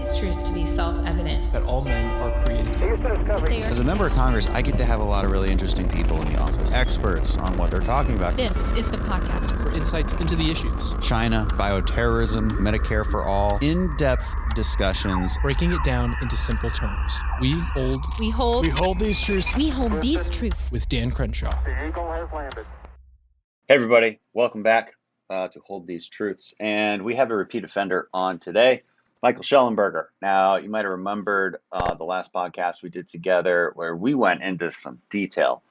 these truths to be self-evident. That all men are created equal. As a member of Congress, I get to have a lot of really interesting people in the office, experts on what they're talking about. This is the podcast For insights into the issues. China, bioterrorism, Medicare for all, in-depth discussions. Breaking it down into simple terms. We hold these truths with Dan Crenshaw. The Eagle has landed. Hey everybody, welcome back to Hold These Truths. And we have a repeat offender on today, Michael Shellenberger. Now, you might have remembered the last podcast we did together where we went into some detail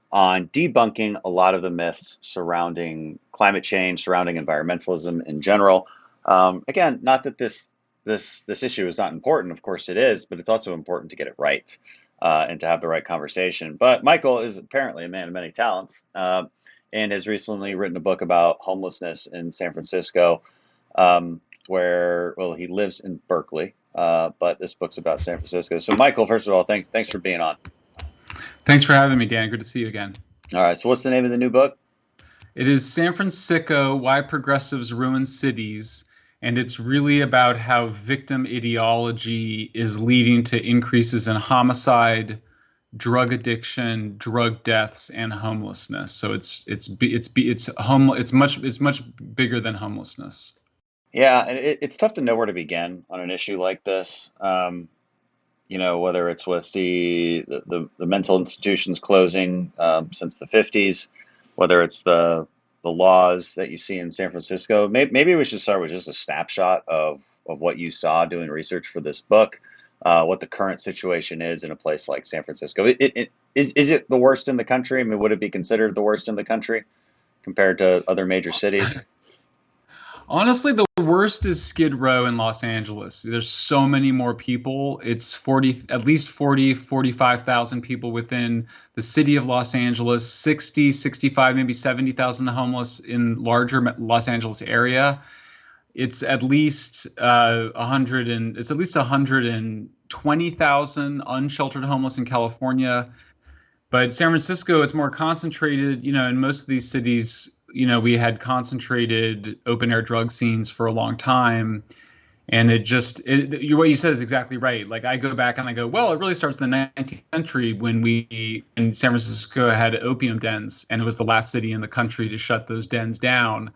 on debunking a lot of the myths surrounding climate change, surrounding environmentalism in general. Again, not that this issue is not important, of course it is, but it's also important to get it right and to have the right conversation. But Michael is apparently a man of many talents. And has recently written a book about homelessness in San Francisco, where, well, he lives in Berkeley, but this book's about San Francisco. So, Michael, first of all, thanks for being on. Thanks for having me, Dan. Good to see you again. All right, so what's the name of the new book? It is San Francisco, Why Progressives Ruin Cities, and it's really about how victim ideology is leading to increases in homicide, drug addiction, drug deaths, and homelessness. So it's much bigger than homelessness. Yeah, and it's tough to know where to begin on an issue like this. Whether it's with the mental institutions closing since the 50s, whether it's the laws that you see in San Francisco. Maybe we should start with just a snapshot of what you saw doing research for this book. What the current situation is in a place like San Francisco. Is it the worst in the country? I mean, would it be considered the worst in the country compared to other major cities? Honestly, the worst is Skid Row in Los Angeles. There's so many more people. It's at least 45,000 people within the city of Los Angeles, 60, 65, maybe 70,000 homeless in larger Los Angeles area. It's at least 120,000 unsheltered homeless in California. But San Francisco, it's more concentrated. In most of these cities, we had concentrated open air drug scenes for a long time. And what you said is exactly right. Like, I go back and I go, well, it really starts in the 19th century when in San Francisco had opium dens, and it was the last city in the country to shut those dens down.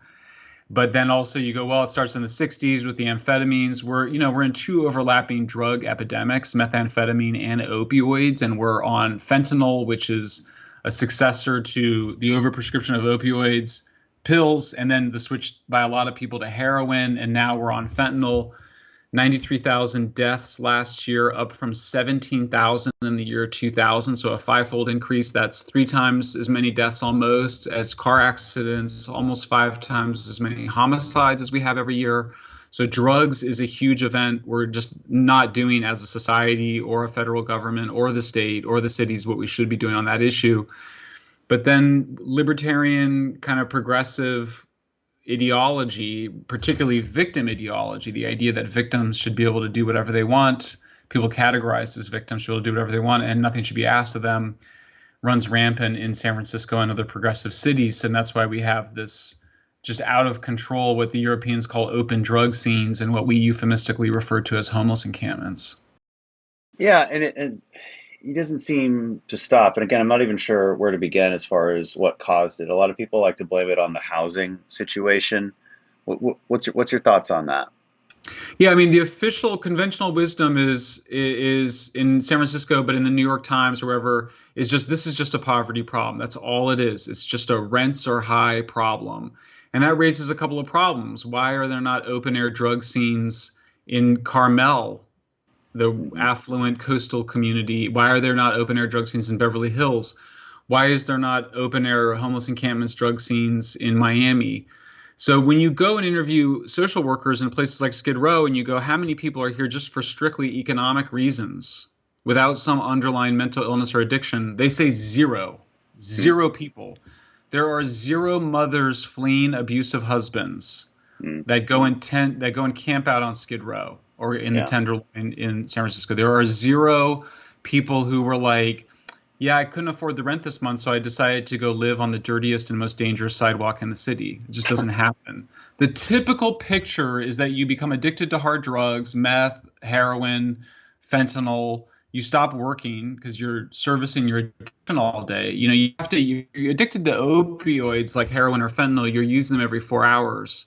But then also you go, well, it starts in the 60s with the amphetamines. We're in two overlapping drug epidemics, methamphetamine and opioids, and we're on fentanyl, which is a successor to the overprescription of opioids, pills, and then the switch by a lot of people to heroin, and now we're on fentanyl. 93,000 deaths last year, up from 17,000 in the year 2000, so a fivefold increase. That's 3 times as many deaths almost as car accidents, almost 5 times as many homicides as we have every year. So drugs is a huge event. We're just not doing as a society or a federal government or the state or the cities what we should be doing on that issue. But then libertarian kind of progressive ideology, particularly victim ideology, the idea that victims should be able to do whatever they want, people categorized as victims should be able to do whatever they want, and nothing should be asked of them, runs rampant in San Francisco and other progressive cities. And that's why we have this just out of control, what the Europeans call open drug scenes and what we euphemistically refer to as homeless encampments. Yeah, and it doesn't seem to stop. And again, I'm not even sure where to begin as far as what caused it. A lot of people like to blame it on the housing situation. What's your thoughts on that? Yeah, I mean, the official conventional wisdom is in San Francisco, but in the New York Times or wherever, this is just a poverty problem. That's all it is. It's just a rents are high problem. And that raises a couple of problems. Why are there not open air drug scenes in Carmel, the affluent coastal community? Why are there not open air drug scenes in Beverly Hills? Why is there not open air homeless encampments drug scenes in Miami? So when you go and interview social workers in places like Skid Row and you go, how many people are here just for strictly economic reasons without some underlying mental illness or addiction? They say zero people. There are 0 mothers fleeing abusive husbands that go and camp out on Skid Row or in the Tenderloin in San Francisco. There are 0 people who were like, yeah, I couldn't afford the rent this month, so I decided to go live on the dirtiest and most dangerous sidewalk in the city. It just doesn't happen. The typical picture is that you become addicted to hard drugs, meth, heroin, fentanyl. You stop working because you're servicing your addiction all day. You're addicted to opioids like heroin or fentanyl. You're using them every 4 hours.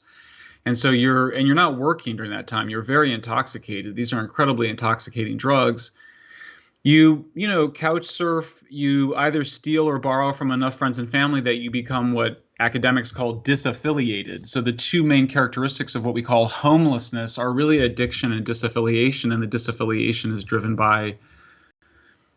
And so you're not working during that time. You're very intoxicated. These are incredibly intoxicating drugs. You couch surf, you either steal or borrow from enough friends and family that you become what academics call disaffiliated. So the two main characteristics of what we call homelessness are really addiction and disaffiliation, and the disaffiliation is driven by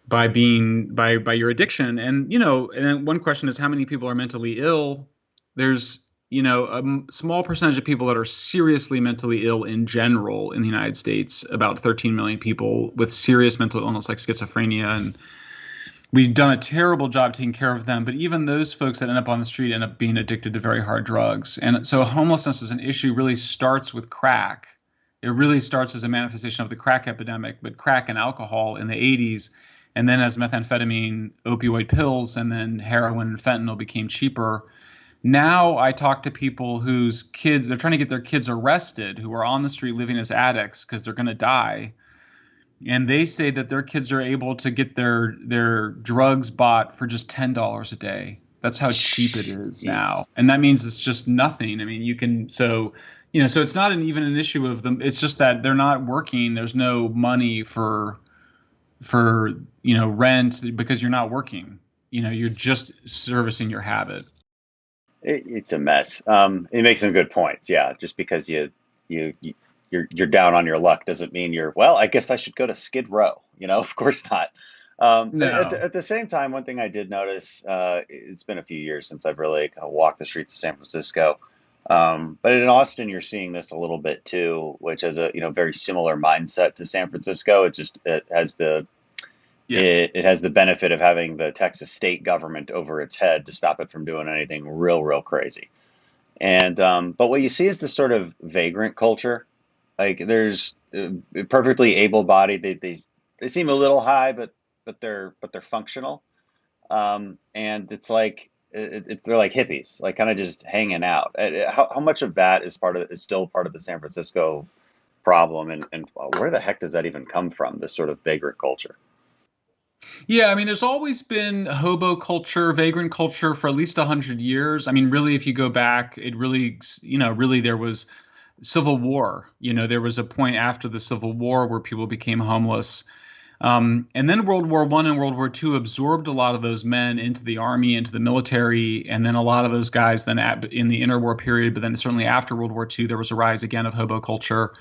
your addiction. And then one question is, how many people are mentally ill? There's a small percentage of people that are seriously mentally ill in general in the United States, about 13 million people with serious mental illness like schizophrenia. And we've done a terrible job taking care of them. But even those folks that end up on the street end up being addicted to very hard drugs. And so homelessness as an issue really starts with crack. It really starts as a manifestation of the crack epidemic, but crack and alcohol in the 80s. And then as methamphetamine, opioid pills, and then heroin and fentanyl became cheaper. Now I talk to people whose kids, they're trying to get their kids arrested, who are on the street living as addicts because they're going to die. And they say that their kids are able to get their drugs bought for just $10 a day. That's how cheap it is now. And that means it's just nothing. I mean, so it's not even an issue of them. It's just that they're not working. There's no money for rent because you're not working. You're just servicing your habit. It's a mess. It makes some good points. Yeah, just because you're down on your luck doesn't mean I guess I should go to Skid Row. Of course not. No. At the same time, one thing I did notice, it's been a few years since I've really kind of walked the streets of San Francisco. But in Austin, you're seeing this a little bit too, which has a very similar mindset to San Francisco. It has the benefit of having the Texas state government over its head to stop it from doing anything real crazy. And but what you see is this sort of vagrant culture. Like there's perfectly able-bodied. They seem a little high, but they're functional. And it's like they're like hippies, like kind of just hanging out. How much of that is still part of the San Francisco problem, and where the heck does that even come from? This sort of vagrant culture. Yeah, I mean, there's always been hobo culture, vagrant culture for at least 100 years. I mean, really, if you go back, it really, there was Civil War. There was a point after the Civil War where people became homeless. And then World War I and World War II absorbed a lot of those men into the army, into the military. And then a lot of those guys then in the interwar period, but then certainly after World War II, there was a rise again of hobo culture.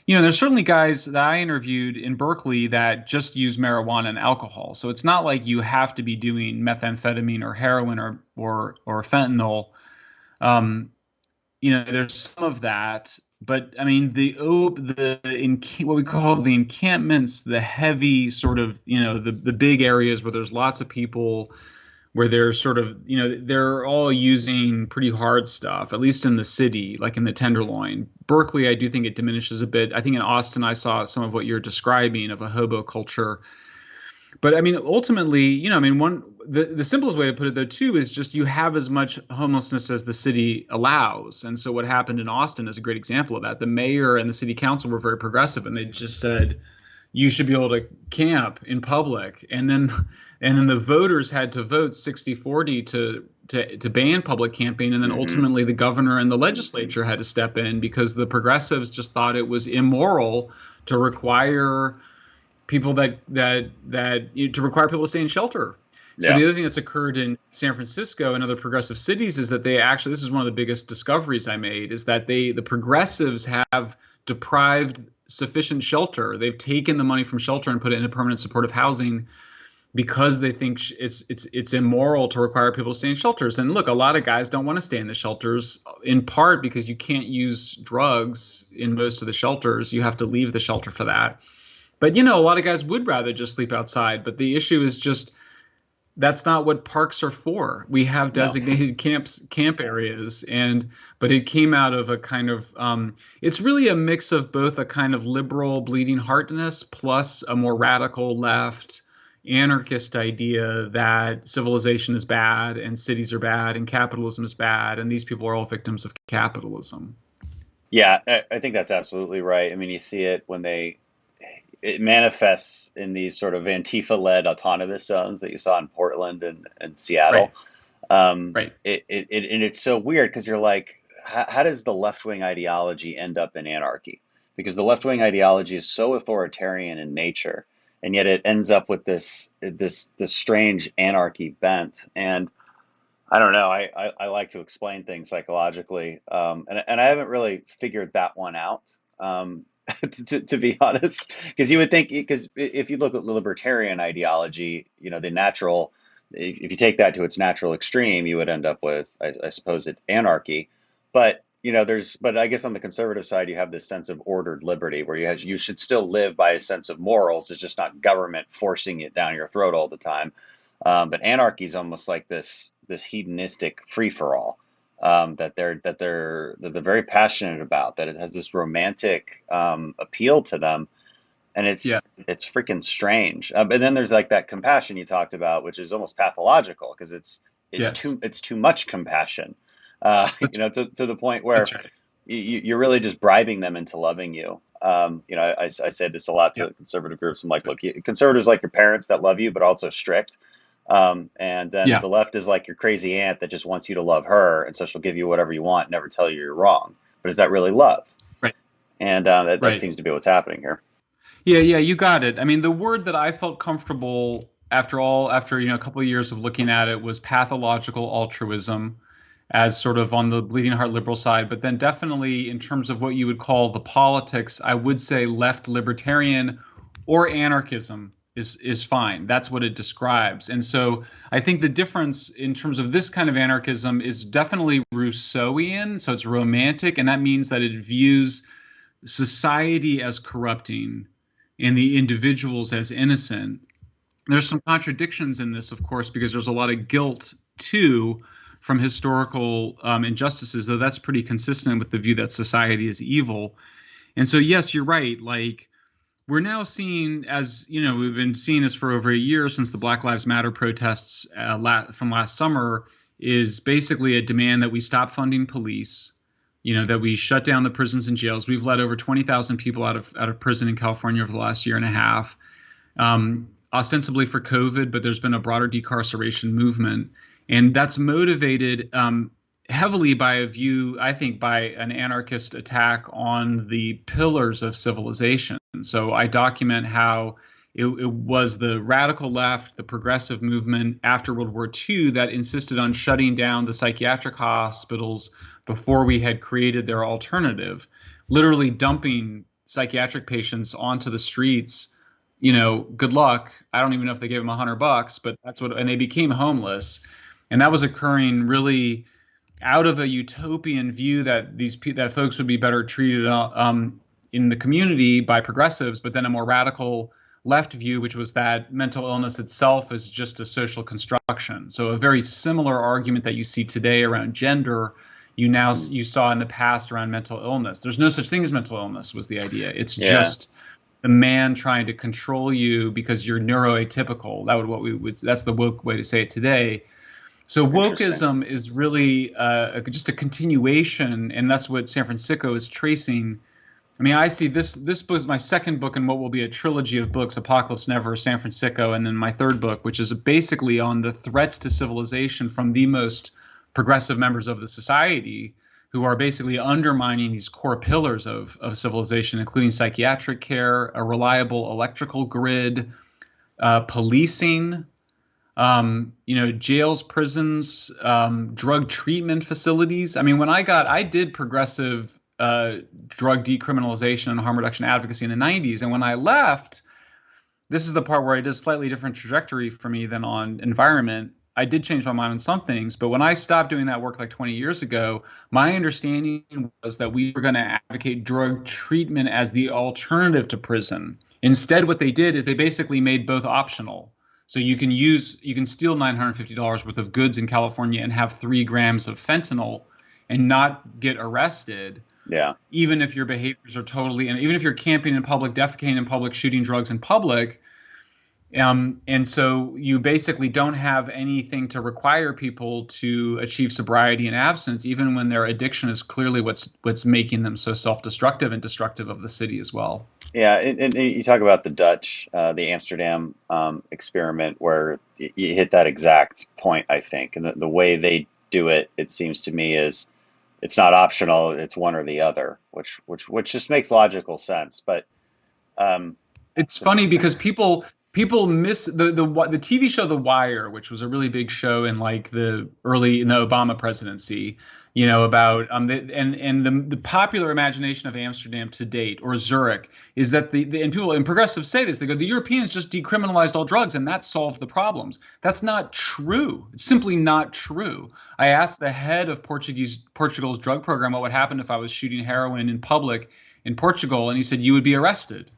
There's certainly guys that I interviewed in Berkeley that just use marijuana and alcohol. So it's not like you have to be doing methamphetamine or heroin or fentanyl. There's some of that, but I mean what we call the encampments, the heavy sort of the big areas where there's lots of people, where they're sort of, they're all using pretty hard stuff, at least in the city, like in the Tenderloin. Berkeley, I do think it diminishes a bit. I think in Austin, I saw some of what you're describing of a hobo culture. But I mean, ultimately, the simplest way to put it, though, too, is just you have as much homelessness as the city allows. And so what happened in Austin is a great example of that. The mayor and the city council were very progressive, and they just said, you should be able to camp in public. And then the voters had to vote 60-40 to ban public camping. And then ultimately the governor and the legislature had to step in because the progressives just thought it was immoral to require people to require people to stay in shelter. So the other thing that's occurred in San Francisco and other progressive cities is that this is one of the biggest discoveries I made, is that the progressives have deprived sufficient shelter. They've taken the money from shelter and put it into permanent supportive housing because they think it's immoral to require people to stay in shelters. And look, a lot of guys don't want to stay in the shelters, in part because you can't use drugs in most of the shelters. You have to leave the shelter for that. But, a lot of guys would rather just sleep outside. But the issue is just that's not what parks are for. We have designated camp areas, but it came out of a kind of it's really a mix of both a kind of liberal bleeding heartness plus a more radical left anarchist idea that civilization is bad and cities are bad and capitalism is bad and these people are all victims of capitalism. Yeah, I think that's absolutely right. I mean, you see it when it manifests in these sort of Antifa-led autonomous zones that you saw in Portland and Seattle. Right. And it's so weird because you're like, how does the left-wing ideology end up in anarchy? Because the left-wing ideology is so authoritarian in nature, and yet it ends up with this strange anarchy bent. And I don't know. I like to explain things psychologically, and I haven't really figured that one out, to be honest. Because you would think, because if you look at libertarian ideology, the natural, if you take that to its natural extreme, you would end up with, I suppose, anarchy. But but I guess on the conservative side, you have this sense of ordered liberty, where you should still live by a sense of morals. It's just not government forcing it down your throat all the time. But anarchy is almost like this hedonistic free for all, that they're very passionate about. That it has this romantic appeal to them, and it's freaking strange. And then there's like that compassion you talked about, which is almost pathological because it's too much compassion. To the point where you're really just bribing them into loving you. I say this a lot to conservative groups. I'm like, look, conservatives like your parents that love you, but also strict. And then the left is like your crazy aunt that just wants you to love her, and so she'll give you whatever you want, never tell you you're wrong. But is that really love? Right. And that seems to be what's happening here. Yeah, you got it. I mean, the word that I felt comfortable after a couple of years of looking at it was pathological altruism, as sort of on the bleeding heart liberal side. But then definitely in terms of what you would call the politics, I would say left libertarian or anarchism is fine. That's what it describes. And so I think the difference in terms of this kind of anarchism is definitely Rousseauian. So it's romantic, and that means that it views society as corrupting and the individuals as innocent. There's some contradictions in this, of course, because there's a lot of guilt too from historical injustices, though that's pretty consistent with the view that society is evil. And so, yes, you're right. Like, we're now seeing, as you know, we've been seeing this for over a year since the Black Lives Matter protests from last summer, is basically a demand that we stop funding police, that we shut down the prisons and jails. We've let over 20,000 people out of prison in California over the last year and a half, ostensibly for COVID, but there's been a broader decarceration movement. And that's motivated heavily by a view, I think, by an anarchist attack on the pillars of civilization. So I document how it was the radical left, the progressive movement after World War II that insisted on shutting down the psychiatric hospitals before we had created their alternative, literally dumping psychiatric patients onto the streets. Good luck. I don't even know if they gave them $100, but that's what, and they became homeless. And that was occurring really out of a utopian view that that folks would be better treated in the community by progressives, but then a more radical left view, which was that mental illness itself is just a social construction. So a very similar argument that you see today around gender, you saw in the past around mental illness. There's no such thing as mental illness was the idea. It's just the man trying to control you because you're neuroatypical. That's the woke way to say it today. So wokeism is really just a continuation, and that's what San Francisco is tracing. I mean, I see this book is my second book in what will be a trilogy of books, Apocalypse Never, San Francisco, and then my third book, which is basically on the threats to civilization from the most progressive members of the society who are basically undermining these core pillars of civilization, including psychiatric care, a reliable electrical grid, policing, jails, prisons, drug treatment facilities. I mean, when I did progressive drug decriminalization and harm reduction advocacy in the 90s. And when I left, this is the part where I did a slightly different trajectory for me than on environment. I did change my mind on some things, but when I stopped doing that work like 20 years ago, my understanding was that we were going to advocate drug treatment as the alternative to prison. Instead, what they did is they basically made both optional. So you can steal $950 worth of goods in California and have 3 grams of fentanyl and not get arrested. Yeah. Even if your behaviors are totally, and even if you're camping in public, defecating in public, shooting drugs in public, And so you basically don't have anything to require people to achieve sobriety and abstinence, even when their addiction is clearly what's making them so self-destructive and destructive of the city as well. Yeah, and you talk about the Dutch, the Amsterdam experiment, where you hit that exact point, I think. And the way they do it, it seems to me, is it's not optional; it's one or the other, which just makes logical sense. But um, It's funny because people miss the TV show The Wire, which was a really big show in like in the Obama presidency, about the popular imagination of Amsterdam to date, or Zurich, is that and people and progressives say this, they go, the Europeans just decriminalized all drugs and that solved the problems. That's not true. It's simply not true. I asked the head of Portugal's drug program what would happen if I was shooting heroin in public in Portugal, and he said you would be arrested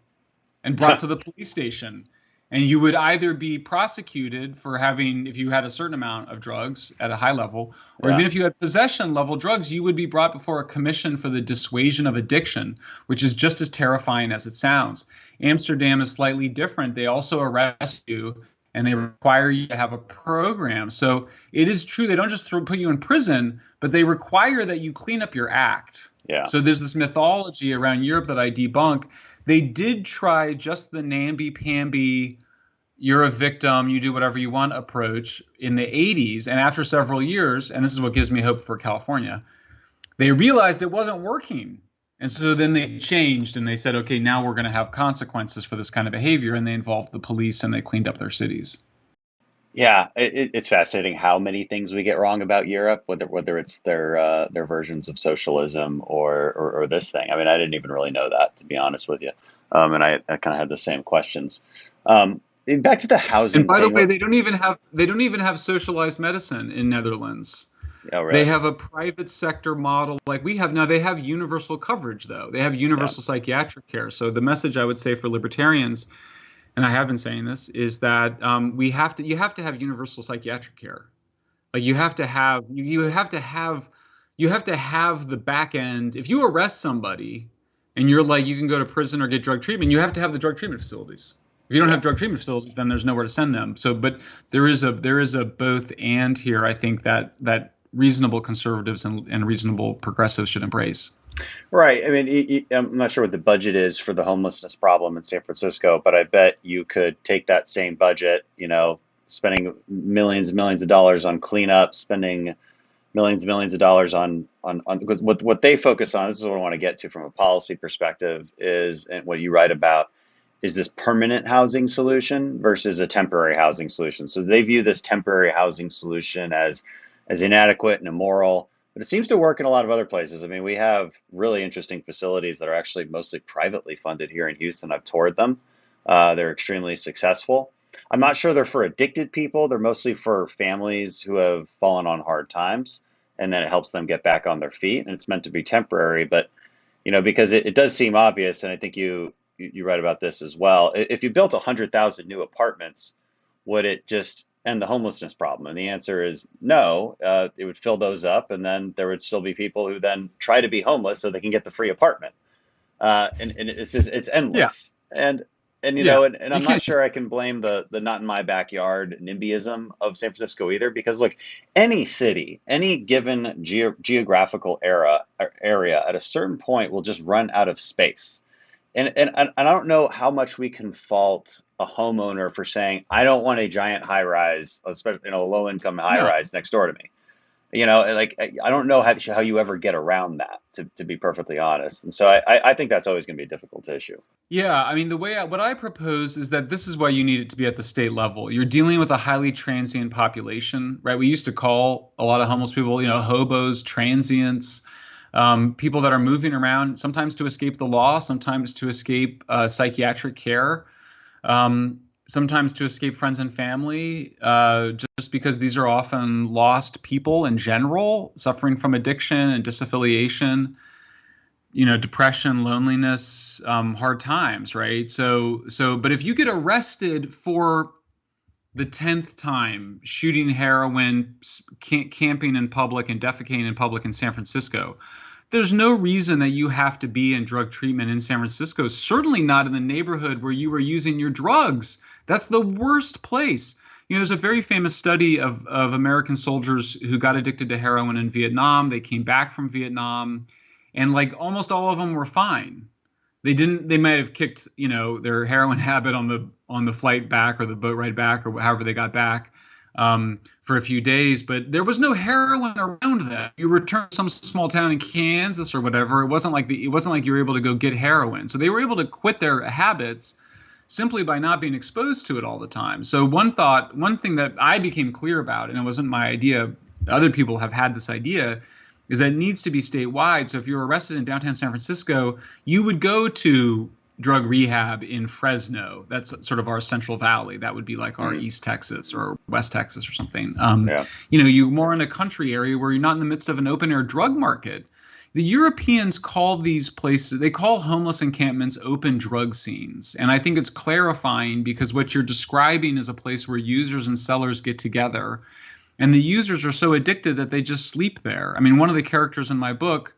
and brought to the police station. And you would either be prosecuted for having, if you had a certain amount of drugs at a high level, or even if you had possession level drugs, you would be brought before a commission for the dissuasion of addiction, which is just as terrifying as it sounds. Amsterdam is slightly different. They also arrest you and they require you to have a program. So it is true. They don't just put you in prison, but they require that you clean up your act. Yeah. So there's this mythology around Europe that I debunk. They did try just the namby-pamby, you're a victim, you do whatever you want approach in the 80s. And after several years, and this is what gives me hope for California, they realized it wasn't working. And so then they changed and they said, okay, now we're going to have consequences for this kind of behavior. And they involved the police and they cleaned up their cities. Yeah, it's fascinating how many things we get wrong about Europe, whether it's their versions of socialism or this thing. I mean, I didn't even really know that, to be honest with you, and I kind of had the same questions. Back to the housing. And by the thing, way, they don't even have socialized medicine in Netherlands. Oh, really? They have a private sector model like we have now. They have universal coverage, though. They have universal psychiatric care. So the message I would say for libertarians, and I have been saying this, is that you have to have universal psychiatric care. Like you have to have the back end. If you arrest somebody and you're like, you can go to prison or get drug treatment, you have to have the drug treatment facilities. If you don't have drug treatment facilities, then there's nowhere to send them. So, but there is a both and here. I think that reasonable conservatives and reasonable progressives should embrace. Right. I mean, I'm not sure what the budget is for the homelessness problem in San Francisco, but I bet you could take that same budget, spending millions and millions of dollars on cleanup, spending millions and millions of dollars on because what they focus on, this is what I want to get to from a policy perspective, is, and what you write about, is this permanent housing solution versus a temporary housing solution. So they view this temporary housing solution as inadequate and immoral, but it seems to work in a lot of other places. I mean, we have really interesting facilities that are actually mostly privately funded here in Houston. I've toured them. They're extremely successful. I'm not sure they're for addicted people. They're mostly for families who have fallen on hard times, and then it helps them get back on their feet. And it's meant to be temporary, but because it does seem obvious, and I think you write about this as well. If you built 100,000 new apartments, would it just end the homelessness problem? And the answer is no. It would fill those up, and then there would still be people who then try to be homeless so they can get the free apartment. And it's endless. Yeah. And I'm not sure I can blame the not in my backyard NIMBYism of San Francisco either, because look, any city, any given geographical area at a certain point will just run out of space. And I don't know how much we can fault a homeowner for saying, I don't want a giant high rise, especially a low income high rise next door to me. I don't know how you ever get around that, to be perfectly honest. And so I think that's always going to be a difficult issue. Yeah, I mean, what I propose is that this is why you need it to be at the state level. You're dealing with a highly transient population, right? We used to call a lot of homeless people, hobos, transients. People that are moving around, sometimes to escape the law, sometimes to escape psychiatric care, sometimes to escape friends and family, just because these are often lost people in general, suffering from addiction and disaffiliation, depression, loneliness, hard times, right? So, but if you get arrested for the 10th time shooting heroin, camping in public and defecating in public in San Francisco, There's no reason that you have to be in drug treatment in San Francisco, certainly not in the neighborhood where you were using your drugs. That's the worst place. There's a very famous study of American soldiers who got addicted to heroin in Vietnam. They came back from Vietnam, and like almost all of them were fine. They might have kicked, their heroin habit on the flight back or the boat ride back or however they got back for a few days, but there was no heroin around them. You returned to some small town in Kansas or whatever. It wasn't like you were able to go get heroin. So they were able to quit their habits simply by not being exposed to it all the time. So one thing that I became clear about, and it wasn't my idea, other people have had this idea, is that it needs to be statewide. So if you're arrested in downtown San Francisco, you would go to drug rehab in Fresno. That's sort of our Central Valley. That would be like our East Texas or West Texas or something. You're more in a country area where you're not in the midst of an open air drug market. The Europeans call these places, they call homeless encampments open drug scenes. And I think it's clarifying because what you're describing is a place where users and sellers get together. And the users are so addicted that they just sleep there. I mean, one of the characters in my book,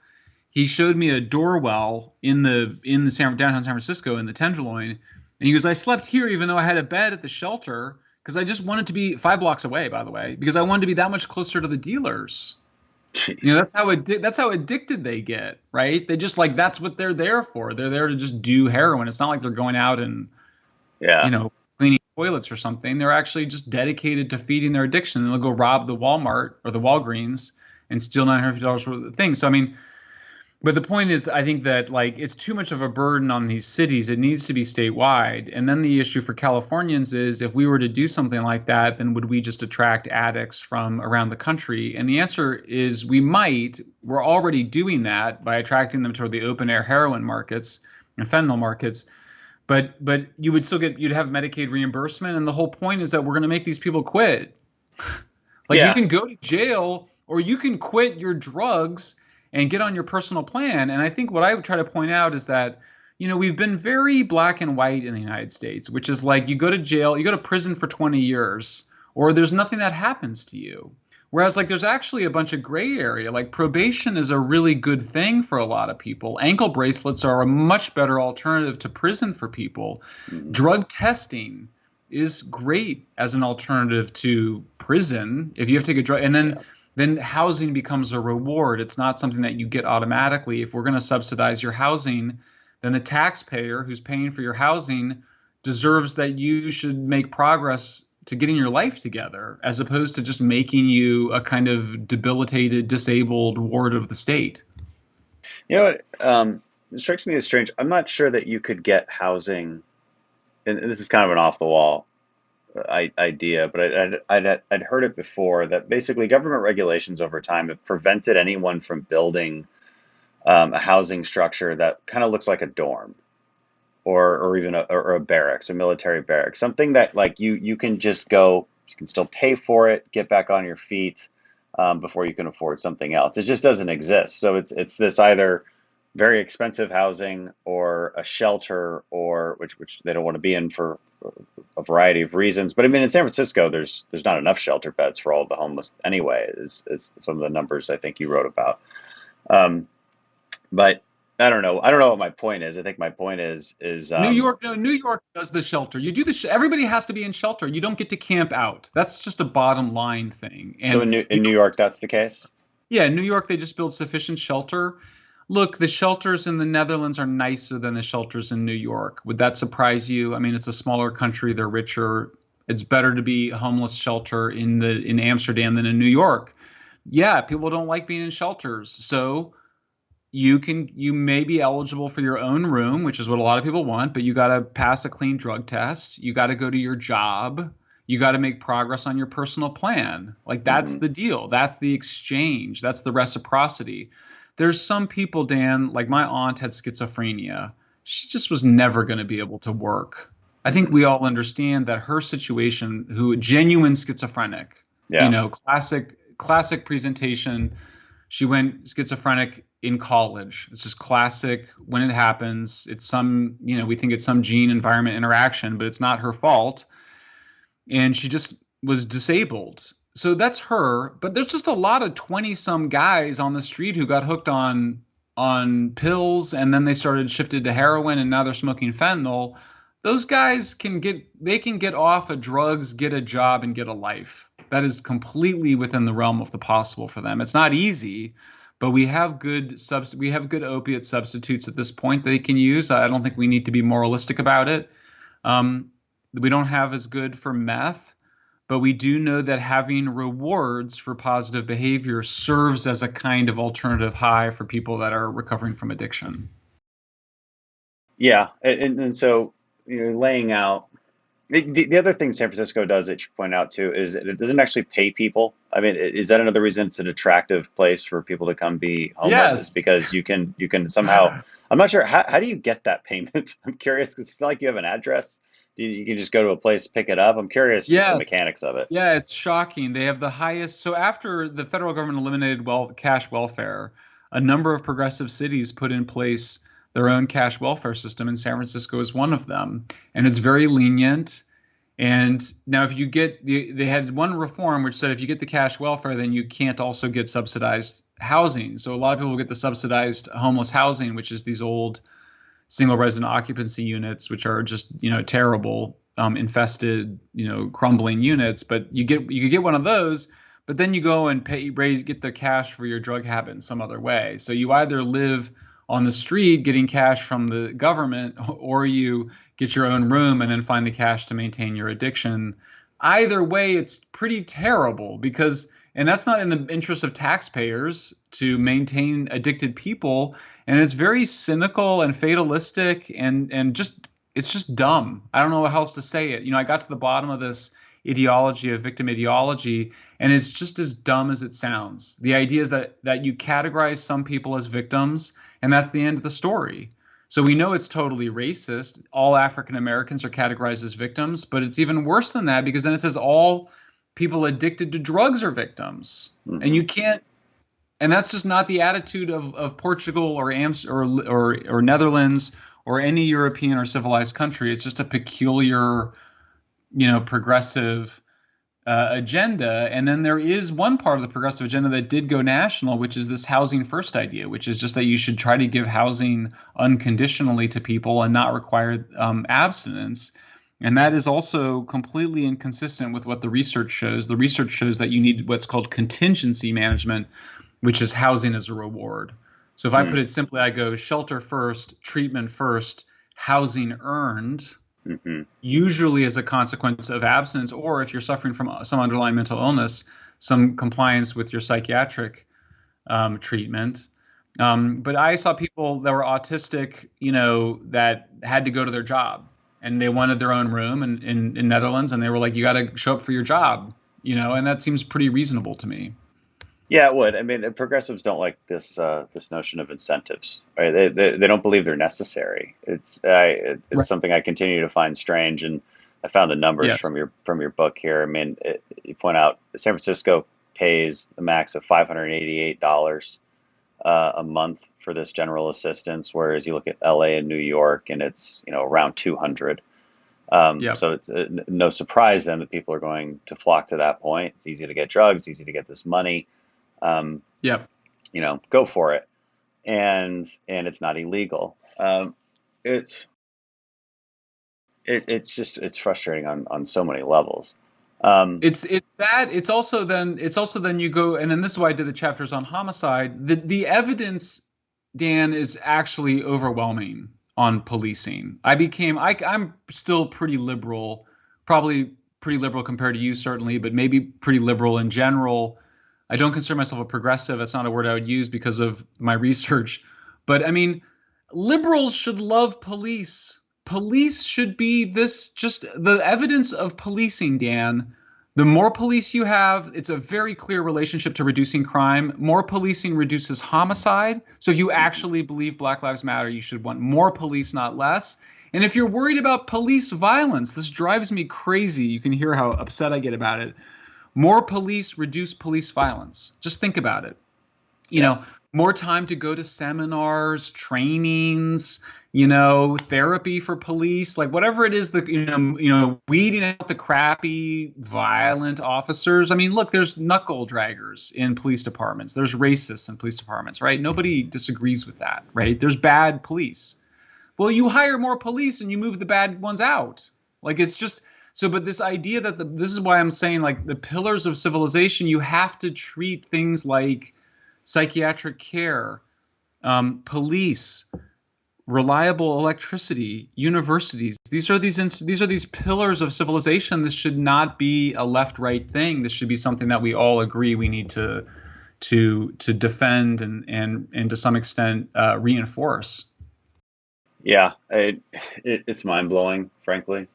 he showed me a doorwell in the downtown San Francisco in the Tenderloin. And he goes, I slept here even though I had a bed at the shelter because I just wanted to be 5 blocks away, by the way, because I wanted to be that much closer to the dealers. That's how addicted they get, right? They just that's what they're there for. They're there to just do heroin. It's not like they're going out and, cleaning toilets or something. They're actually just dedicated to feeding their addiction. And they'll go rob the Walmart or the Walgreens and steal $950 worth of things. So, I mean, but the point is, I think that it's too much of a burden on these cities. It needs to be statewide. And then the issue for Californians is if we were to do something like that, then would we just attract addicts from around the country? And the answer is we might. We're already doing that by attracting them toward the open air heroin markets and fentanyl markets. But you would still you'd have Medicaid reimbursement. And the whole point is that we're going to make these people quit. You can go to jail or you can quit your drugs and get on your personal plan. And I think what I would try to point out is that, we've been very black and white in the United States, which is you go to jail, you go to prison for 20 years, or there's nothing that happens to you. Whereas there's actually a bunch of gray area. Probation is a really good thing for a lot of people. Ankle bracelets are a much better alternative to prison for people. Mm-hmm. Drug testing is great as an alternative to prison if you have to take a drug. And then housing becomes a reward. It's not something that you get automatically. If we're going to subsidize your housing, then the taxpayer who's paying for your housing deserves that you should make progress to getting your life together, as opposed to just making you a kind of debilitated, disabled ward of the state. It strikes me as strange. I'm not sure that you could get housing, and this is kind of an off-the-wall idea, but I'd heard it before that basically government regulations over time have prevented anyone from building a housing structure that kind of looks like a dorm or even a barracks, a military barracks, something that you can just go, you can still pay for it, get back on your feet before you can afford something else. It just doesn't exist. So it's this either very expensive housing or a shelter, or which they don't want to be in for a variety of reasons. But I mean, in San Francisco, there's not enough shelter beds for all of the homeless anyway, is some of the numbers I think you wrote about. But I don't know what my point is. I think my point is New York. No, New York does the shelter. You do everybody has to be in shelter. You don't get to camp out. That's just a bottom line thing. And so in New York, that's the case? Yeah, in New York, they just build sufficient shelter. Look, the shelters in the Netherlands are nicer than the shelters in New York. Would that surprise you? I mean, it's a smaller country. They're richer. It's better to be a homeless shelter in Amsterdam than in New York. Yeah, people don't like being in shelters. So you may be eligible for your own room, which is what a lot of people want, but you got to pass a clean drug test. You got to go to your job. You got to make progress on your personal plan. That's the deal. That's the exchange. That's the reciprocity. There's some people, Dan, like my aunt had schizophrenia. She just was never going to be able to work. I think we all understand that her situation, genuine schizophrenic, classic presentation. She went schizophrenic in college. It's just classic when it happens. It's we think it's some gene environment interaction, but it's not her fault. And she just was disabled. So that's her. But there's just a lot of 20-some guys on the street who got hooked on on pills, and then they shifted to heroin, and now they're smoking fentanyl. Those guys can get off of drugs, get a job, and get a life. That is completely within the realm of the possible for them. It's not easy, but we have good opiate substitutes at this point they can use. I don't think we need to be moralistic about it. We don't have as good for meth, but we do know that having rewards for positive behavior serves as a kind of alternative high for people that are recovering from addiction. Yeah, and so laying out the other thing San Francisco does that you point out too is it doesn't actually pay people. I mean, is that another reason it's an attractive place for people to come be homeless? Yes. Is because you can somehow. I'm not sure how do you get that payment. I'm curious because it's not like you have an address. You can just go to a place, pick it up. I'm curious just the mechanics of it. Yeah, it's shocking. They have the highest. So after the federal government eliminated cash welfare, a number of progressive cities put in place their own cash welfare system, and San Francisco is one of them. And it's very lenient. And now if you they had one reform which said if you get the cash welfare, then you can't also get subsidized housing. So a lot of people get the subsidized homeless housing, which is these old single resident occupancy units, which are just, terrible, infested, crumbling units. But you could get one of those, but then you go and get the cash for your drug habit in some other way. So you either live on the street getting cash from the government, or you get your own room and then find the cash to maintain your addiction. Either way, it's pretty terrible and that's not in the interest of taxpayers to maintain addicted people. And it's very cynical and fatalistic and it's just dumb. I don't know how else to say it. I got to the bottom of this ideology of victim ideology, and it's just as dumb as it sounds. The idea is that you categorize some people as victims, and that's the end of the story. So we know it's totally racist. All African Americans are categorized as victims, but it's even worse than that because then it says all people addicted to drugs are victims. Mm-hmm. And you can't, and that's just not the attitude of Portugal or Netherlands or any European or civilized country. It's just a peculiar, progressive agenda. And then there is one part of the progressive agenda that did go national, which is this housing first idea, which is just that you should try to give housing unconditionally to people and not require abstinence. And that is also completely inconsistent with what the research shows. The research shows that you need what's called contingency management, which is housing as a reward. So if I put it simply, I go shelter first, treatment first, housing earned, usually as a consequence of abstinence, or if you're suffering from some underlying mental illness, some compliance with your psychiatric treatment. But I saw people that were autistic, that had to go to their job. And they wanted their own room in Netherlands, and they were like, you got to show up for your job, and that seems pretty reasonable to me. Yeah, it would. I mean, progressives don't like this notion of incentives. Right? They don't believe they're necessary. It's right. Something I continue to find strange, and I found the numbers from your book here. I mean, you point out San Francisco pays the max of $588 a month for this general assistance, whereas you look at LA and New York, and it's around 200. So it's no surprise then that people are going to flock to that point. It's easy to get drugs, easy to get this money. Go for it, and it's not illegal. It's frustrating on so many levels. It's also then you go, and then this is why I did the chapters on homicide. The evidence, Dan, is actually overwhelming on policing. I'm still pretty liberal, probably pretty liberal compared to you certainly, but maybe pretty liberal in general. I don't consider myself a progressive. That's not a word I would use because of my research. But I mean, liberals should love police. Police should be just the evidence of policing, Dan. The more police you have, it's a very clear relationship to reducing crime. More policing reduces homicide. So if you actually believe Black Lives Matter, you should want more police, not less. And if you're worried about police violence, this drives me crazy. You can hear how upset I get about it. More police reduce police violence. Just think about it. you know, more time to go to seminars, trainings, therapy for police, like whatever it is that, weeding out the crappy, violent officers. I mean, look, there's knuckle draggers in police departments. There's racists in police departments, right? Nobody disagrees with that, right? There's bad police. Well, you hire more police and you move the bad ones out. Like, it's just so, but this idea that this is why I'm saying, like, the pillars of civilization, you have to treat things like psychiatric care, police, reliable electricity, universities. These are these pillars of civilization. This should not be a left-right thing. This should be something that we all agree we need to defend and to some extent reinforce. Yeah, it's mind-blowing, frankly,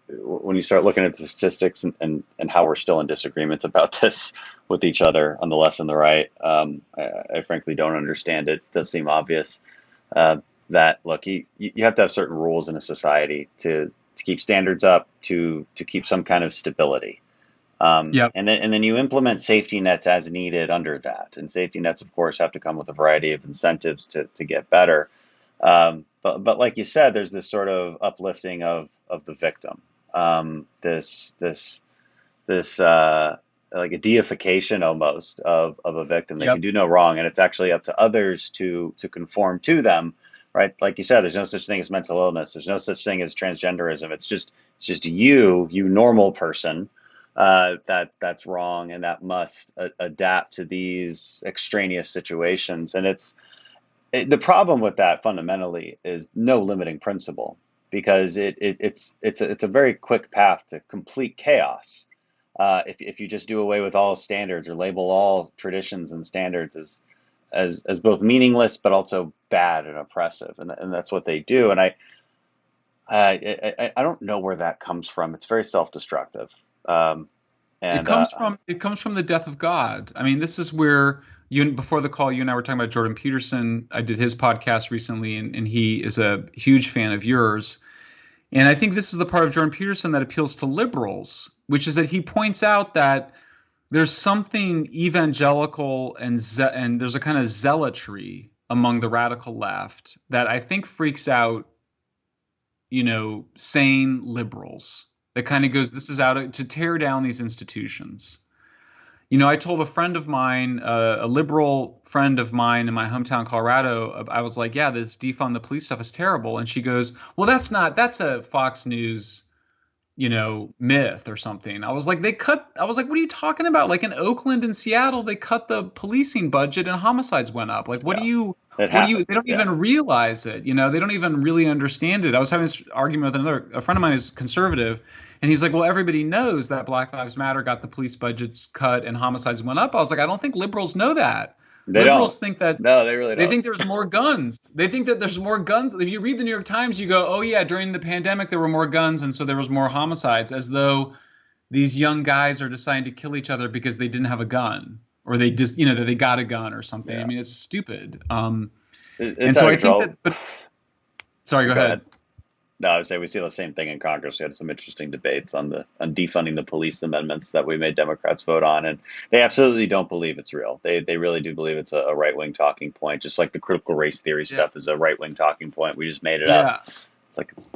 when you start looking at the statistics and how we're still in disagreements about this with each other on the left and the right. I frankly don't understand it. It does seem obvious that, look, you have to have certain rules in a society to keep standards up, to keep some kind of stability. And then you implement safety nets as needed under that. And safety nets, of course, have to come with a variety of incentives to get better. But like you said, there's this sort of uplifting of the victim, this like a deification almost of a victim that can do no wrong, and it's actually up to others to conform to them, right? Like you said, there's no such thing as mental illness. There's no such thing as transgenderism. It's just you normal person that's wrong and that must adapt to these extraneous situations, and the problem with that fundamentally is no limiting principle, because it's a very quick path to complete chaos. If you just do away with all standards or label all traditions and standards as both meaningless but also bad and oppressive, and that's what they do. And I don't know where that comes from. It's very self-destructive. And it comes from the death of God. I mean, this is where before the call, you and I were talking about Jordan Peterson. I did his podcast recently, and he is a huge fan of yours. And I think this is the part of Jordan Peterson that appeals to liberals, which is that he points out that there's something evangelical and there's a kind of zealotry among the radical left that I think freaks out, sane liberals. That kind of goes, this is out to tear down these institutions. I told a friend of mine, a liberal friend of mine in my hometown, Colorado, I was like, yeah, this defund the police stuff is terrible. And she goes, well, that's a Fox News, myth or something. I was like, what are you talking about? Like in Oakland and Seattle, they cut the policing budget and homicides went up. Like, they don't even realize it. They don't even really understand it. I was having this argument with a friend of mine who's conservative. And he's like, well, everybody knows that Black Lives Matter got the police budgets cut and homicides went up. I was like, I don't think liberals know that. Liberals think that. No, they really don't. They think there's more guns. They think that there's more guns. If you read the New York Times, you go, oh, yeah, during the pandemic, there were more guns. And so there was more homicides, as though these young guys are deciding to kill each other because they didn't have a gun, or they just, that they got a gun or something. Yeah. I mean, it's stupid. And so I think that. Sorry, go ahead. No, I would say we see the same thing in Congress. We had some interesting debates on defunding the police amendments that we made Democrats vote on, and they absolutely don't believe it's real. They really do believe it's a right-wing talking point, just like the critical race theory stuff is a right-wing talking point. We just made it up. It's like it's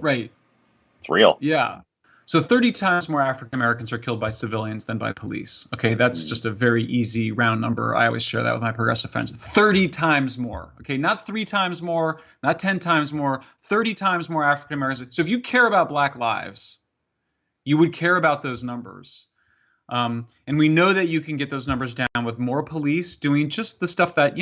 real. Yeah. So 30 times more African Americans are killed by civilians than by police. Okay, that's just a very easy round number. I always share that with my progressive friends. 30 times more. Okay, not 3 times more, not 10 times more, 30 times more African Americans. So if you care about Black lives, you would care about those numbers. And we know that you can get those numbers down with more police doing just the stuff that,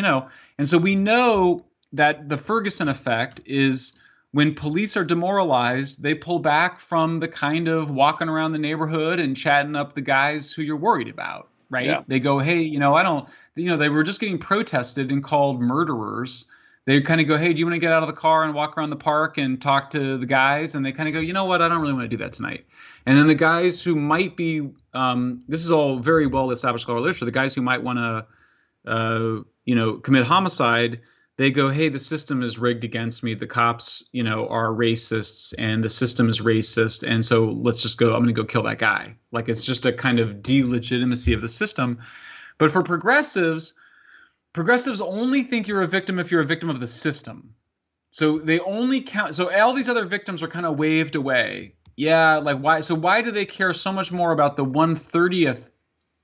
and so we know that the Ferguson effect is when police are demoralized, they pull back from the kind of walking around the neighborhood and chatting up the guys who you're worried about, right? Yeah. They go, hey, they were just getting protested and called murderers. They kind of go, hey, do you want to get out of the car and walk around the park and talk to the guys? And they kind of go, you know what? I don't really want to do that tonight. And then the guys who might be, this is all very well established scholarly literature, the guys who might want to, commit homicide, they go, hey, the system is rigged against me. The cops, are racists and the system is racist. And so let's just go, I'm going to go kill that guy. Like, it's just a kind of delegitimacy of the system. But for progressives, progressives only think you're a victim if you're a victim of the system. So they only count. So all these other victims are kind of waved away. Yeah, like why? So why do they care so much more about the 1/30th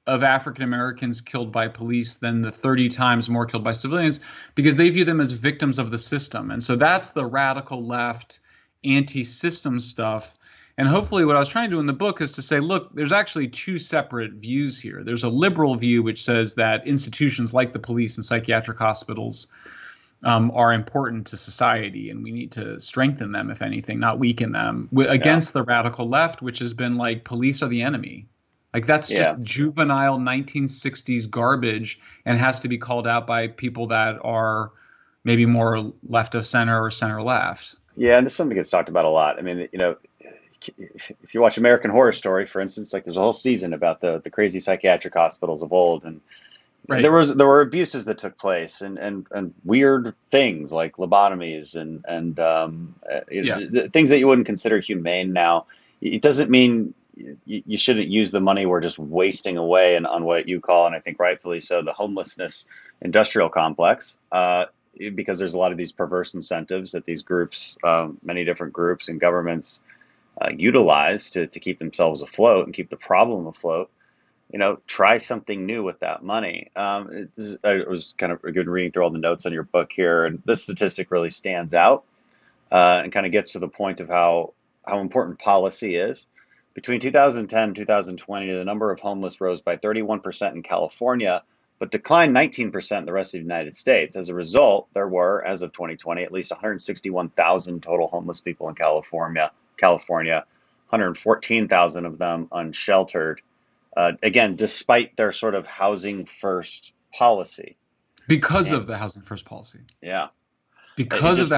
of African Americans killed by police than the 30 times more killed by civilians? Because they view them as victims of the system. And so that's the radical left anti-system stuff. And hopefully what I was trying to do in the book is to say, look, there's actually two separate views here. There's a liberal view which says that institutions like the police and psychiatric hospitals are important to society, and we need to strengthen them, if anything, not weaken them, against the radical left, which has been like, police are the enemy. Like, that's just juvenile 1960s garbage and has to be called out by people that are maybe more left of center or center left. Yeah, and this is something that gets talked about a lot. I mean, if you watch American Horror Story, for instance, like there's a whole season about the crazy psychiatric hospitals of old, and right. there were abuses that took place and weird things like lobotomies and things that you wouldn't consider humane now. It doesn't mean you shouldn't use the money we're just wasting away on what you call, and I think rightfully so, the homelessness industrial complex, because there's a lot of these perverse incentives that these groups, many different groups and governments utilize to keep themselves afloat and keep the problem afloat. Try something new with that money. I was kind of good reading through all the notes on your book here, and this statistic really stands out and kind of gets to the point of how important policy is. Between 2010 and 2020, the number of homeless rose by 31% in California, but declined 19% in the rest of the United States. As a result, there were, as of 2020, at least 161,000 total homeless people in California, 114,000 of them unsheltered. Again, despite their sort of housing first policy. Because of the housing first policy. Yeah. Because of the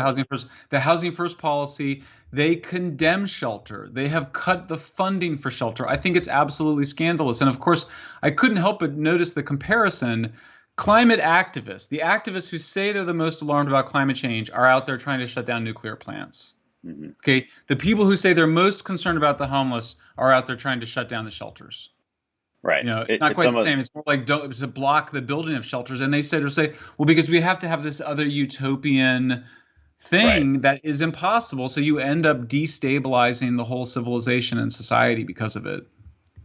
housing first policy, they condemn shelter. They have cut the funding for shelter. I think it's absolutely scandalous. And of course, I couldn't help but notice the comparison. Climate activists, the activists who say they're the most alarmed about climate change, are out there trying to shut down nuclear plants. Mm-hmm. Okay. The people who say they're most concerned about the homeless are out there trying to shut down the shelters. Right. It's not quite the same. It's more like to block the building of shelters. And they say, well, because we have to have this other utopian thing that is impossible. So you end up destabilizing the whole civilization and society because of it.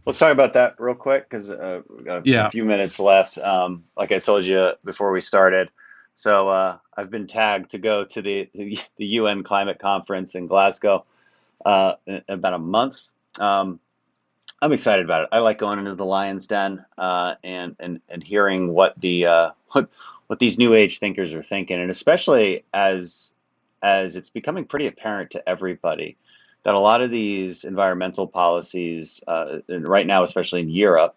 Let's talk about that real quick, because we've got a few minutes left. Like I told you before we started. So I've been tagged to go to the UN climate conference in Glasgow in about a month. I'm excited about it. I like going into the lion's den and hearing what these new age thinkers are thinking, and especially as it's becoming pretty apparent to everybody that a lot of these environmental policies, and right now, especially in Europe,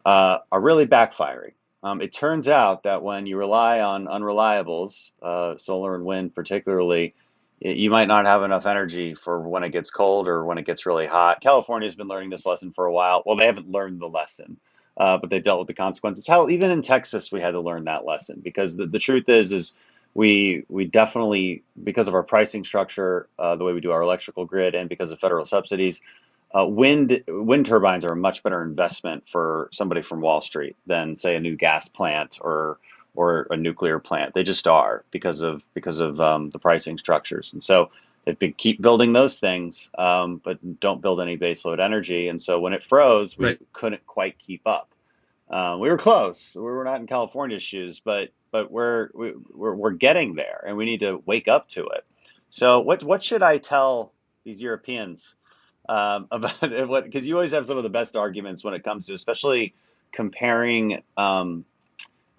are really backfiring. It turns out that when you rely on unreliables, solar and wind particularly, you might not have enough energy for when it gets cold or when it gets really hot. California's been learning this lesson for a while. Well, they haven't learned the lesson, but they dealt with the consequences. Hell, even in Texas, we had to learn that lesson, because the truth is we definitely, because of our pricing structure, the way we do our electrical grid, and because of federal subsidies, wind turbines are a much better investment for somebody from Wall Street than, say, a new gas plant or a nuclear plant. They just are, because of the pricing structures. And so they've been keep building those things, but don't build any baseload energy. And so when it froze, we couldn't quite keep up. We were close. We were not in California's shoes, but we're getting there, and we need to wake up to it. So what should I tell these Europeans about what? Because you always have some of the best arguments when it comes to, especially comparing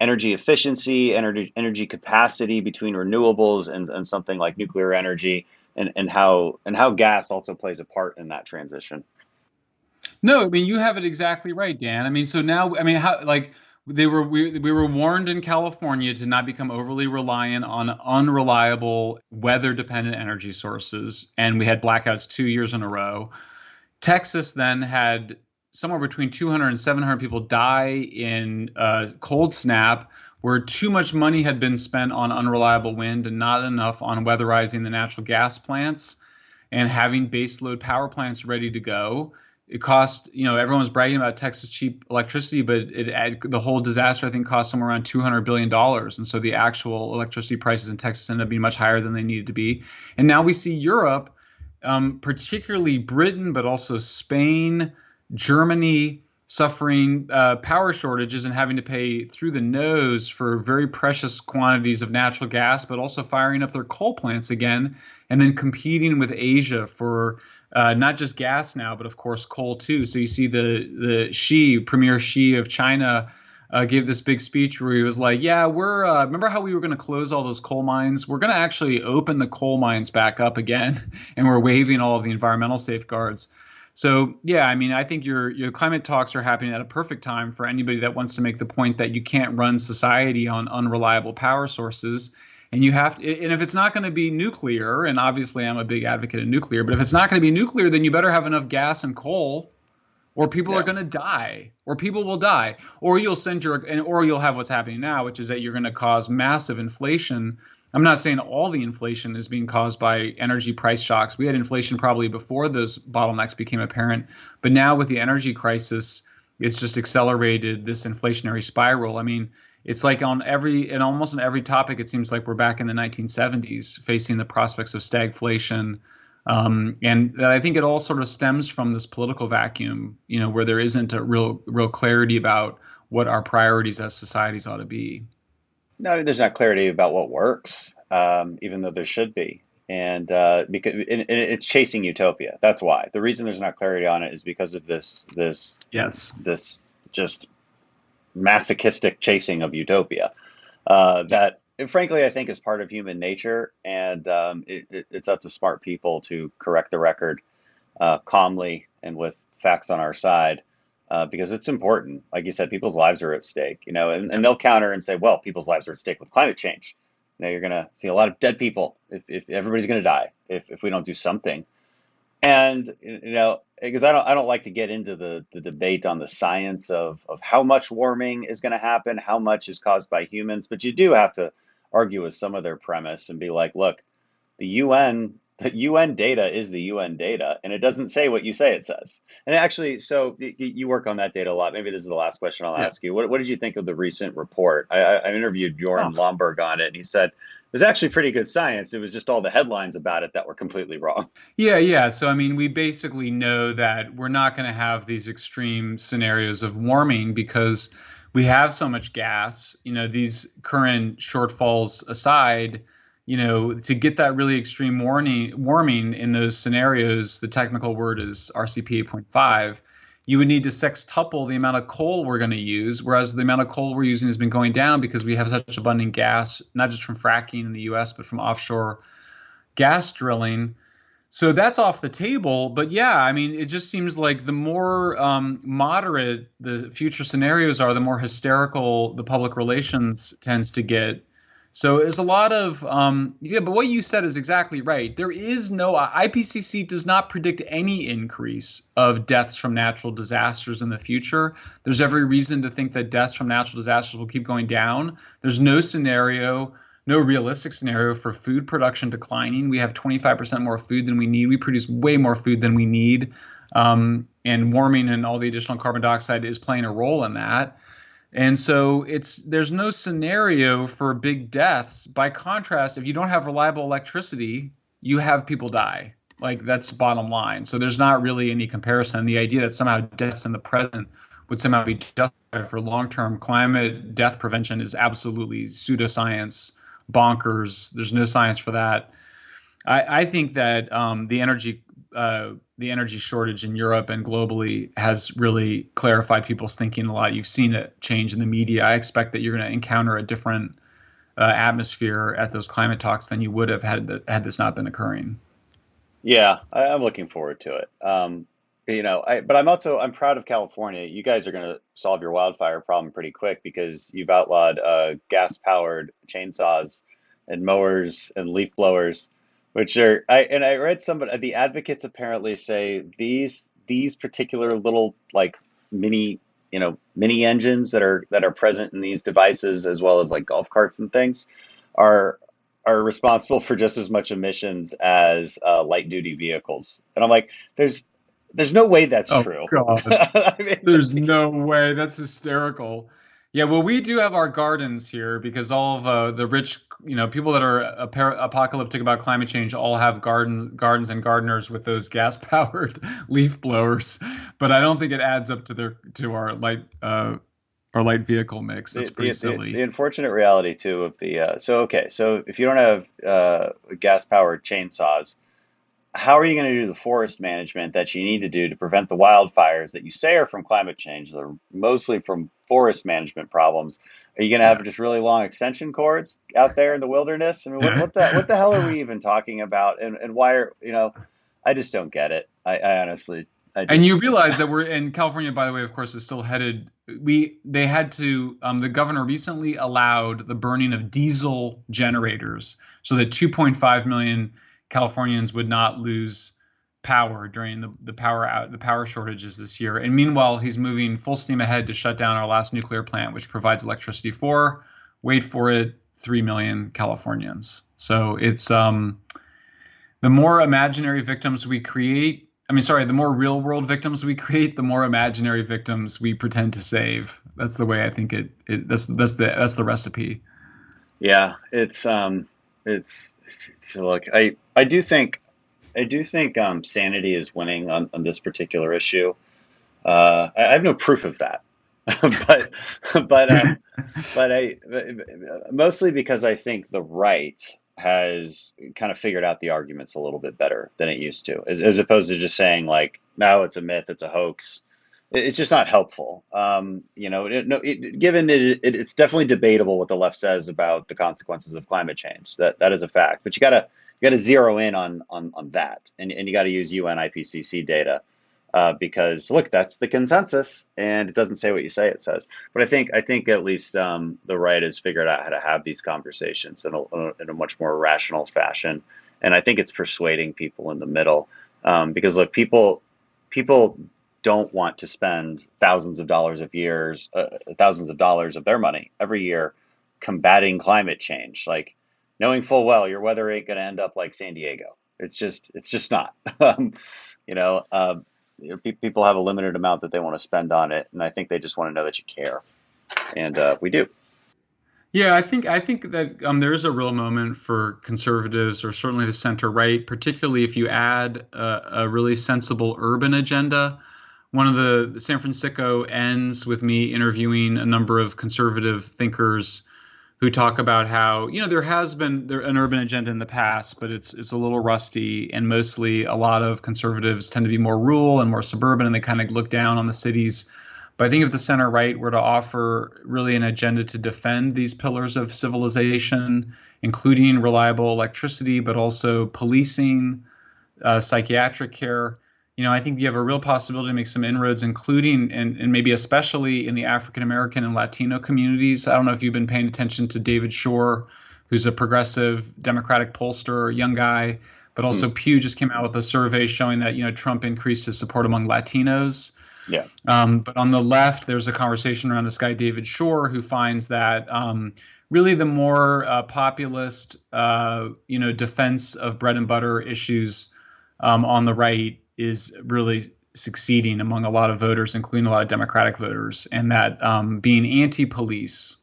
energy efficiency, energy capacity between renewables and something like nuclear energy, and how gas also plays a part in that transition. No, I mean, you have it exactly right, Dan. I mean, so now, I mean, we were warned in California to not become overly reliant on unreliable weather-dependent energy sources, and we had blackouts 2 years in a row. Texas then had somewhere between 200 and 700 people die in cold snap, where too much money had been spent on unreliable wind and not enough on weatherizing the natural gas plants and having baseload power plants ready to go. it cost, everyone was bragging about Texas cheap electricity, but the whole disaster, I think, cost somewhere around $200 billion. And so the actual electricity prices in Texas ended up being much higher than they needed to be. And now we see Europe, particularly Britain, but also Spain, Germany, suffering power shortages and having to pay through the nose for very precious quantities of natural gas, but also firing up their coal plants again, and then competing with Asia for not just gas now, but of course coal too. So you see the Premier Xi of China gave this big speech where he was like, yeah, we're remember how we were going to close all those coal mines? We're going to actually open the coal mines back up again, and we're waiving all of the environmental safeguards. So, yeah, I mean, I think your climate talks are happening at a perfect time for anybody that wants to make the point that you can't run society on unreliable power sources. And you have to, and if it's not going to be nuclear, and obviously I'm a big advocate of nuclear, but if it's not going to be nuclear, then you better have enough gas and coal, or people are going to die, or people will die, or you'll or you'll have what's happening now, which is that you're going to cause massive inflation. I'm not saying all the inflation is being caused by energy price shocks. We had inflation probably before those bottlenecks became apparent. But now with the energy crisis, it's just accelerated this inflationary spiral. I mean, it's like almost on every topic, it seems like we're back in the 1970s facing the prospects of stagflation. And that I think it all sort of stems from this political vacuum, where there isn't a real clarity about what our priorities as societies ought to be. No, there's not clarity about what works, even though there should be. And because it's chasing utopia. That's why. The reason there's not clarity on it is because of this just masochistic chasing of utopia that, frankly, I think is part of human nature. And it's up to smart people to correct the record calmly and with facts on our side. Because it's important. Like you said, people's lives are at stake, and they'll counter and say, well, people's lives are at stake with climate change. You're going to see a lot of dead people if everybody's going to die if we don't do something. And, because I don't like to get into the debate on the science of how much warming is going to happen, how much is caused by humans. But you do have to argue with some of their premise and be like, look, the UN data is the UN data, and it doesn't say what you say it says. And actually, so you work on that data a lot. Maybe this is the last question I'll ask you. What did you think of the recent report? I interviewed Bjorn Lomborg on it, and he said it was actually pretty good science. It was just all the headlines about it that were completely wrong. Yeah. So, I mean, we basically know that we're not going to have these extreme scenarios of warming because we have so much gas. These current shortfalls aside, to get that really extreme warming in those scenarios, the technical word is RCP 8.5, you would need to sextuple the amount of coal we're going to use, whereas the amount of coal we're using has been going down because we have such abundant gas, not just from fracking in the U.S., but from offshore gas drilling. So that's off the table. But yeah, I mean, it just seems like the more moderate the future scenarios are, the more hysterical the public relations tends to get. So there's a lot of, but what you said is exactly right. There is IPCC does not predict any increase of deaths from natural disasters in the future. There's every reason to think that deaths from natural disasters will keep going down. There's no realistic scenario for food production declining. We have 25% more food than we need. We produce way more food than we need. And warming and all the additional carbon dioxide is playing a role in that. And so there's no scenario for big deaths. By contrast, if you don't have reliable electricity, you have people die. Like, that's bottom line. So there's not really any comparison. The idea that somehow deaths in the present would somehow be justified for long-term climate death prevention is absolutely pseudoscience, bonkers. There's no science for that. I think that the energy shortage in Europe and globally has really clarified people's thinking a lot. You've seen it change in the media. I expect that you're going to encounter a different atmosphere at those climate talks than you would have had this not been occurring. Yeah, I'm looking forward to it. But I'm proud of California. You guys are going to solve your wildfire problem pretty quick because you've outlawed gas-powered chainsaws and mowers and leaf blowers. Which I read the advocates apparently say these particular little like mini engines that are present in these devices, as well as like golf carts and things, are responsible for just as much emissions as light duty vehicles. And I'm like, There's no way that's Oh true. God, I mean, there's no way. That's hysterical. Yeah, well, we do have our gardens here because all of the rich, people that are apocalyptic about climate change all have gardens and gardeners with those gas-powered leaf blowers. But I don't think it adds up to our light vehicle mix. That's pretty silly. the unfortunate reality too of so if you don't have gas powered chainsaws, how are you going to do the forest management that you need to do to prevent the wildfires that you say are from climate change? They're mostly from forest management problems. Are you going to have just really long extension cords out there in the wilderness? I mean, what the hell are we even talking about? And why are, I just don't get it. I honestly, And you realize that we're in California, by the way, of course, is still headed. They had to, the governor recently allowed the burning of diesel generators so that 2.5 million Californians would not lose power during the power shortages this year. And meanwhile, he's moving full steam ahead to shut down our last nuclear plant, which provides electricity for, wait for it, 3 million Californians. So it's the more imaginary victims we create. The more real world victims we create, the more imaginary victims we pretend to save. That's the way I think that's the recipe. Yeah, it's look, I do think sanity is winning on this particular issue. I have no proof of that, but mostly because I think the right has kind of figured out the arguments a little bit better than it used to, as opposed to just saying like, no, it's a myth, it's a hoax. It's just not helpful. It's definitely debatable what the left says about the consequences of climate change. That is a fact, but you gotta zero in on that, and you got to use UN IPCC data. Because look, that's the consensus, and it doesn't say what you say it says. But I think at least the right has figured out how to have these conversations in a much more rational fashion, and I think it's persuading people in the middle. Because look, people don't want to spend thousands of dollars of their money every year combating climate change, like knowing full well your weather ain't going to end up like San Diego. It's just not. People have a limited amount that they want to spend on it, and I think they just want to know that you care, and we do. Yeah, I think that there is a real moment for conservatives, or certainly the center right, particularly if you add a really sensible urban agenda. One of the San Francisco ends with me interviewing a number of conservative thinkers who talk about how, there has been an urban agenda in the past, but it's a little rusty, and mostly a lot of conservatives tend to be more rural and more suburban, and they kind of look down on the cities. But I think if the center right were to offer really an agenda to defend these pillars of civilization, including reliable electricity, but also policing, psychiatric care, I think you have a real possibility to make some inroads, including and maybe especially in the African American and Latino communities. I don't know if you've been paying attention to David Shore, who's a progressive Democratic pollster, a young guy, but also Pew just came out with a survey showing that, Trump increased his support among Latinos. Yeah. But on the left, there's a conversation around this guy, David Shore, who finds that really the more populist, defense of bread and butter issues on the right is really succeeding among a lot of voters, including a lot of Democratic voters, and that being anti-police,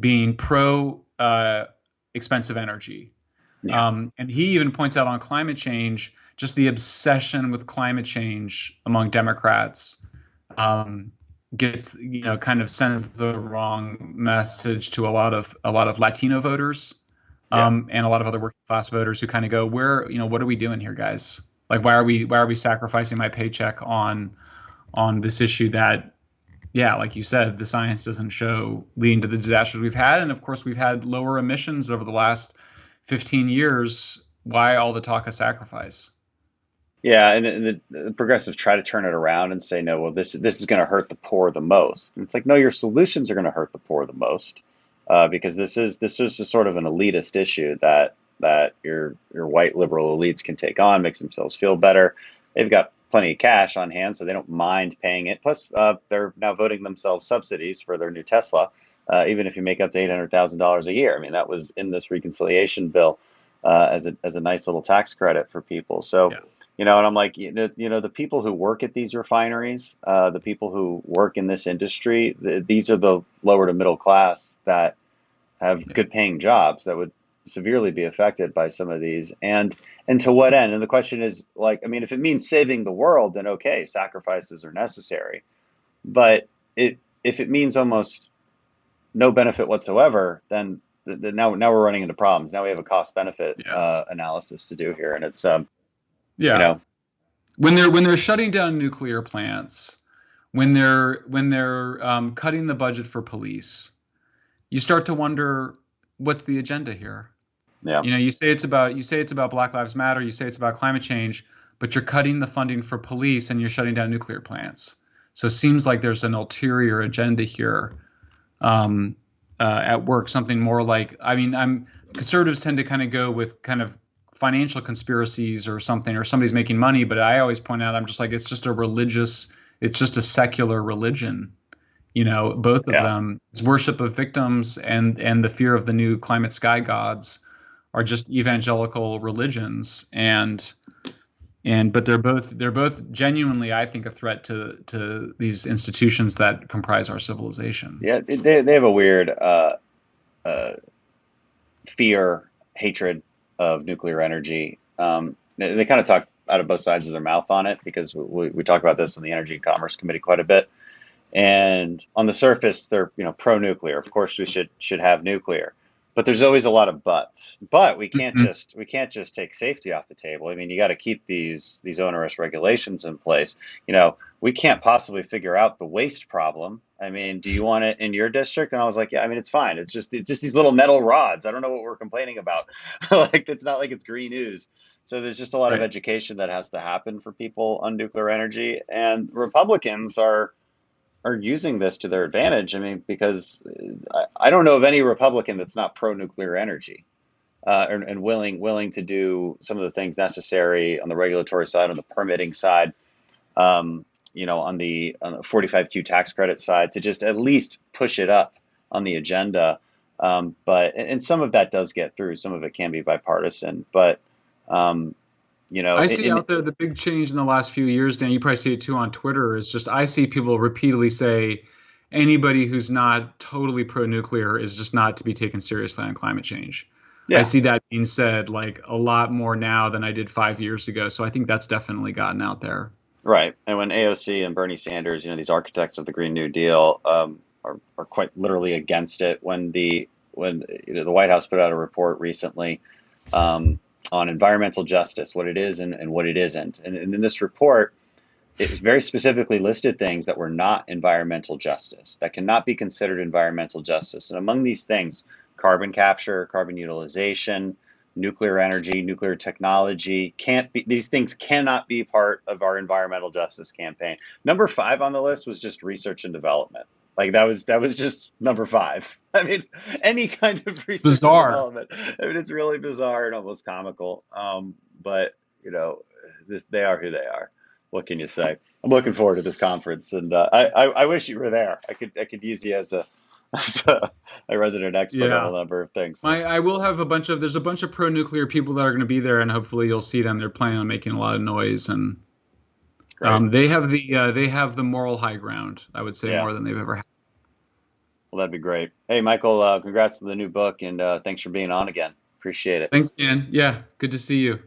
being pro expensive energy. Yeah. And he even points out on climate change, just the obsession with climate change among Democrats gets, kind of sends the wrong message to a lot of Latino voters, and a lot of other working class voters who kind of go, what are we doing here, guys? Like, why are we sacrificing my paycheck on this issue that, like you said, the science doesn't show leading to the disasters we've had. And of course, we've had lower emissions over the last 15 years. Why all the talk of sacrifice? Yeah, and the progressives try to turn it around and say, no, well, this is going to hurt the poor the most. And it's like, no, your solutions are going to hurt the poor the most, because this is a sort of an elitist issue that your white liberal elites can take on, makes themselves feel better. They've got plenty of cash on hand, so they don't mind paying it. Plus, they're now voting themselves subsidies for their new Tesla, even if you make up to $800,000 a year. I mean, that was in this reconciliation bill as a nice little tax credit for people. So And I'm like, the people who work at these refineries, the people who work in this industry, these are the lower to middle class that have Yeah. good paying jobs that would severely be affected by some of these. And to what end? And the question is, like, I mean, if it means saving the world, then okay, sacrifices are necessary. But if it means almost no benefit whatsoever, then now we're running into problems. Now we have a cost benefit Yeah. analysis to do here, and it's you Yeah. know When they're shutting down nuclear plants, when they're cutting the budget for police, you start to wonder what's the agenda here. yeah You say it's about Black Lives Matter, you say it's about climate change, but you're cutting the funding for police and you're shutting down nuclear plants. So it seems like there's an ulterior agenda here at work. Something more like, I mean, conservatives tend to kind of go with kind of financial conspiracies or something, or somebody's making money. But I always point out, I'm just like, it's just a secular religion. Both of yeah them, is worship of victims and the fear of the new climate sky gods are just evangelical religions, but they're both genuinely, I think, a threat to these institutions that comprise our civilization. yeah they have a weird uh, fear, hatred of nuclear energy. They kind of talk out of both sides of their mouth on it, because we talk about this in the Energy and Commerce Committee quite a bit. And on the surface, they're pro-nuclear. Of course, we should have nuclear, but there's always a lot of buts. But Mhm. we can't just take safety off the table. I mean, you got to keep these onerous regulations in place. We can't possibly figure out the waste problem. I mean, do you want it in your district? And I was like, yeah, I mean, it's fine. It's just these little metal rods. I don't know what we're complaining about. Like, it's not like it's green ooze. So there's just a lot of Right. education that has to happen for people on nuclear energy, and Republicans are using this to their advantage. I mean, because I don't know of any Republican that's not pro-nuclear energy, and willing to do some of the things necessary on the regulatory side, on the permitting side, on the 45Q tax credit side, to just at least push it up on the agenda. But some of that does get through. Some of it can be bipartisan, but um, I see out there the big change in the last few years, Dan. You probably see it too on Twitter. Is just I see people repeatedly say anybody who's not totally pro-nuclear is just not to be taken seriously on climate change. I yeah. see that being said like a lot more now than I did 5 years ago. So I think that's definitely gotten out there. Right. And when AOC and Bernie Sanders, these architects of the Green New Deal, are quite literally against it. When the White House put out a report recently, on environmental justice, what it is and what it isn't. And in this report, it very specifically listed things that were not environmental justice, that cannot be considered environmental justice. And among these things, carbon capture, carbon utilization, nuclear energy, nuclear technology can't be, these things cannot be part of our environmental justice campaign. Number 5 on the list was just research and development. Like, that was just number 5. I mean, any kind of research and Bizarre. development. I mean, it's really bizarre and almost comical. But they are who they are. What can you say? I'm looking forward to this conference, and I wish you were there. I could use you as a resident expert on Yeah. a number of things. I will have there's a bunch of pro-nuclear people that are going to be there, and hopefully you'll see them. They're planning on making a lot of noise, and Great. they have the moral high ground, I would say, Yeah. more than they've ever had. Well, that'd be great. Hey, Michael, congrats on the new book, and thanks for being on again. Appreciate it. Thanks, Dan. Yeah, good to see you.